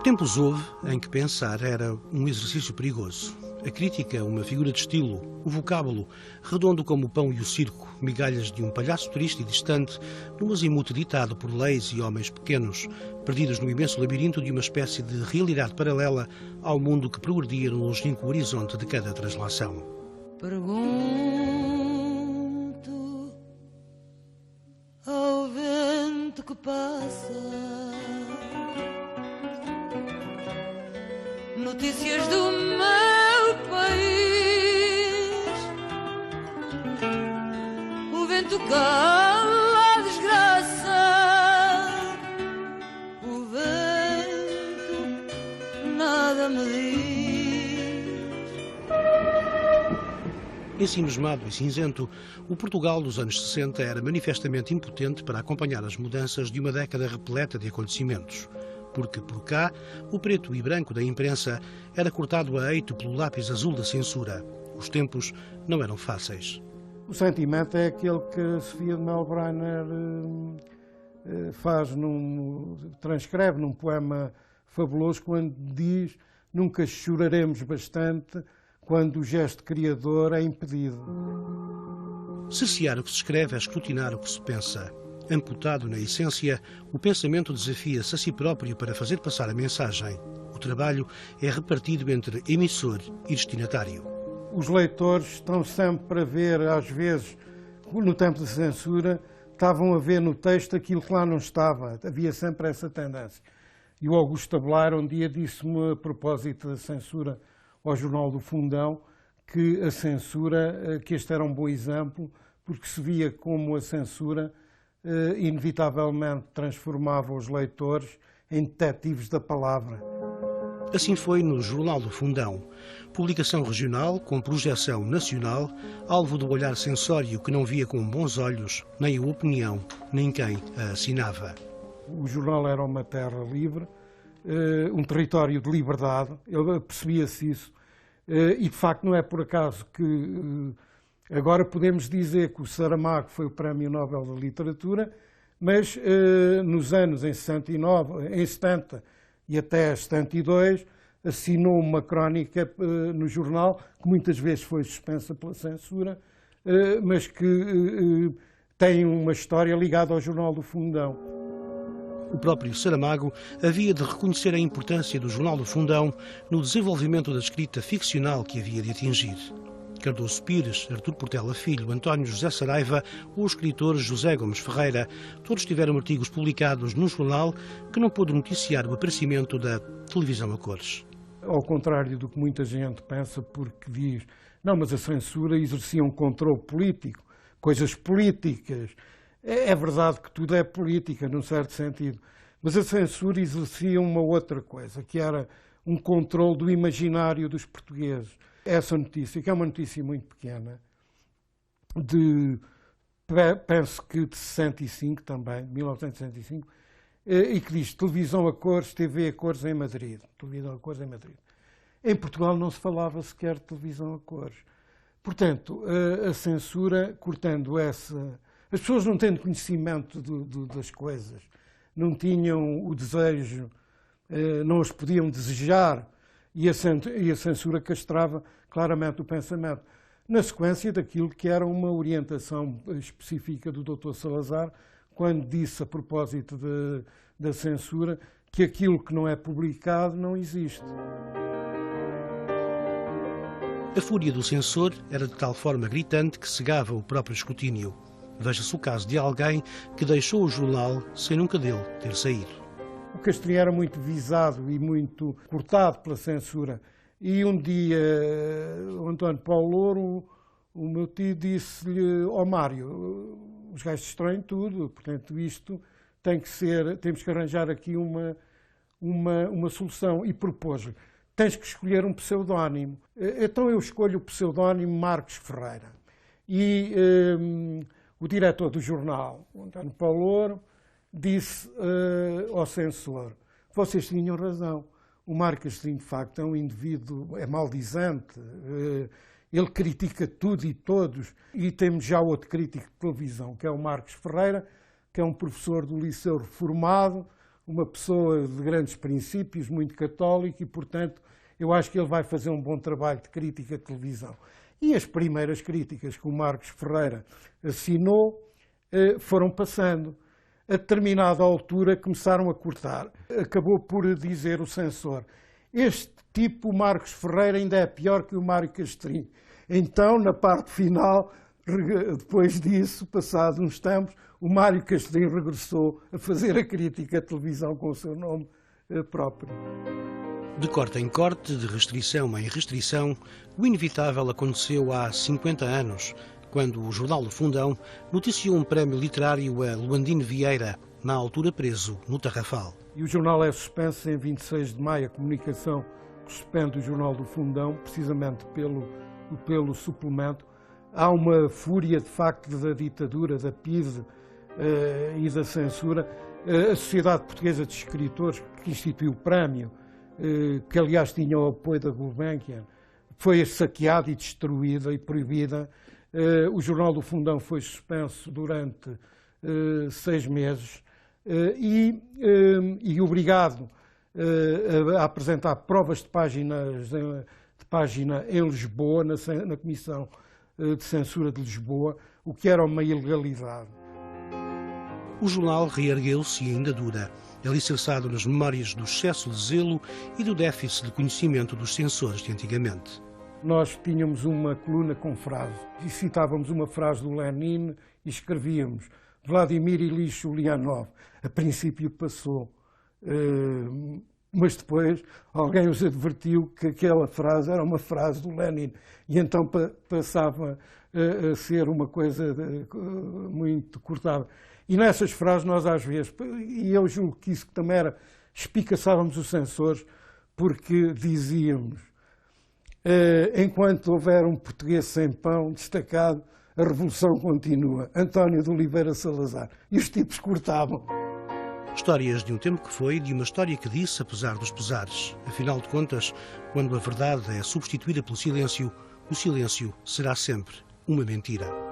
Tempos houve em que pensar era um exercício perigoso. A crítica, uma figura de estilo, o vocábulo, redondo como o pão e o circo, migalhas de um palhaço triste e distante, num azimuth ditado por leis e homens pequenos, perdidos no imenso labirinto de uma espécie de realidade paralela ao mundo que progredia no longínquo horizonte de cada translação. Pergunto ao vento que passa notícias do meu país. O vento cala a desgraça, o vento nada me diz. Ensimismado e cinzento, o Portugal dos anos 60 era manifestamente impotente para acompanhar as mudanças de uma década repleta de acontecimentos. Porque, por cá, o preto e branco da imprensa era cortado a eito pelo lápis azul da censura. Os tempos não eram fáceis. O sentimento é aquele que Sofia de Melbrenner transcreve num poema fabuloso, quando diz: nunca choraremos bastante quando o gesto criador é impedido. Cercear o que se escreve é escrutinar o que se pensa. Amputado na essência, o pensamento desafia-se a si próprio para fazer passar a mensagem. O trabalho é repartido entre emissor e destinatário. Os leitores estão sempre a ver, às vezes, no tempo da censura, estavam a ver no texto aquilo que lá não estava. Havia sempre essa tendência. E o Augusto Tabelar um dia disse-me, a propósito da censura ao Jornal do Fundão, que a censura, que este era um bom exemplo, porque se via como a censura inevitavelmente transformava os leitores em detetives da palavra. Assim foi no Jornal do Fundão, publicação regional com projeção nacional, alvo do olhar censório que não via com bons olhos nem a opinião, nem quem a assinava. O jornal era uma terra livre, um território de liberdade, percebia-se isso, e de facto não é por acaso que agora podemos dizer que o Saramago foi o Prémio Nobel da Literatura, mas nos anos em 69, em 70 e até 72, assinou uma crónica no jornal, que muitas vezes foi suspensa pela censura, mas que tem uma história ligada ao Jornal do Fundão. O próprio Saramago havia de reconhecer a importância do Jornal do Fundão no desenvolvimento da escrita ficcional que havia de atingir. Cardoso Pires, Artur Portela Filho, António José Saraiva ou o escritor José Gomes Ferreira, todos tiveram artigos publicados num jornal que não pôde noticiar o aparecimento da televisão a cores. Ao contrário do que muita gente pensa, porque diz, não, mas a censura exercia um controle político, coisas políticas. É verdade que tudo é política, num certo sentido, mas a censura exercia uma outra coisa, que era um controle do imaginário dos portugueses. Essa notícia, que é uma notícia muito pequena, penso que de 65 também, 1965, e que diz televisão a cores, TV a cores em Madrid. Televisão a cores em Madrid. Em Portugal não se falava sequer de televisão a cores. Portanto, a censura, cortando essa... As pessoas não tendo conhecimento das coisas, não tinham o desejo, não as podiam desejar, e a censura castrava claramente o pensamento, na sequência daquilo que era uma orientação específica do Dr. Salazar, quando disse a propósito da censura que aquilo que não é publicado não existe. A fúria do censor era de tal forma gritante que cegava o próprio escrutínio. Veja-se o caso de alguém que deixou o jornal sem nunca dele ter saído. O Castrinha era muito visado e muito cortado pela censura. E um dia, o António Paulo Louro, o meu tio, disse-lhe: ó Mário, os gajos destroem tudo, portanto isto tem que ser, temos que arranjar aqui uma solução. E propôs-lhe: tens que escolher um pseudónimo. Então eu escolho o pseudónimo Marcos Ferreira. E o diretor do jornal, o António Paulo Louro, disse ao censor: vocês tinham razão, o Marcos, de facto, é um indivíduo, é maldizente, ele critica tudo e todos. E temos já outro crítico de televisão, que é o Marcos Ferreira, que é um professor do Liceu Reformado, uma pessoa de grandes princípios, muito católico e, portanto, eu acho que ele vai fazer um bom trabalho de crítica de televisão. E as primeiras críticas que o Marcos Ferreira assinou foram passando. A determinada altura começaram a cortar. Acabou por dizer o censor: este tipo, o Marcos Ferreira, ainda é pior que o Mário Castrinho. Então, na parte final, depois disso, passados uns tempos, o Mário Castrinho regressou a fazer a crítica de televisão com o seu nome próprio. De corte em corte, de restrição em restrição, o inevitável aconteceu há 50 anos, quando o Jornal do Fundão noticiou um prémio literário a Luandino Vieira, na altura preso no Tarrafal. E o jornal é suspenso em 26 de maio. A comunicação suspende o Jornal do Fundão, precisamente pelo suplemento. Há uma fúria, de facto, da ditadura, da PIDE e da censura. A Sociedade Portuguesa de Escritores, que instituiu o prémio, que aliás tinha o apoio da Gulbenkian, foi saqueada e destruída e proibida. O Jornal do Fundão foi suspenso durante 6 meses e obrigado a apresentar provas de página em Lisboa, na Comissão de Censura de Lisboa, o que era uma ilegalidade. O jornal reergueu-se e ainda dura, alicerçado nas memórias do excesso de zelo e do déficit de conhecimento dos censores de antigamente. Nós tínhamos uma coluna com frases e citávamos uma frase do Lenin e escrevíamos: Vladimir Ilyich Ulyanov. A princípio passou, mas depois alguém os advertiu que aquela frase era uma frase do Lenin e então passava a ser uma coisa muito cortada. E nessas frases nós às vezes, e eu julgo que isso também era, espicaçávamos os censores, porque dizíamos: enquanto houver um português sem pão destacado, a revolução continua. António de Oliveira Salazar. E os tipos cortavam. Histórias de um tempo que foi, de uma história que disse, apesar dos pesares. Afinal de contas, quando a verdade é substituída pelo silêncio, o silêncio será sempre uma mentira.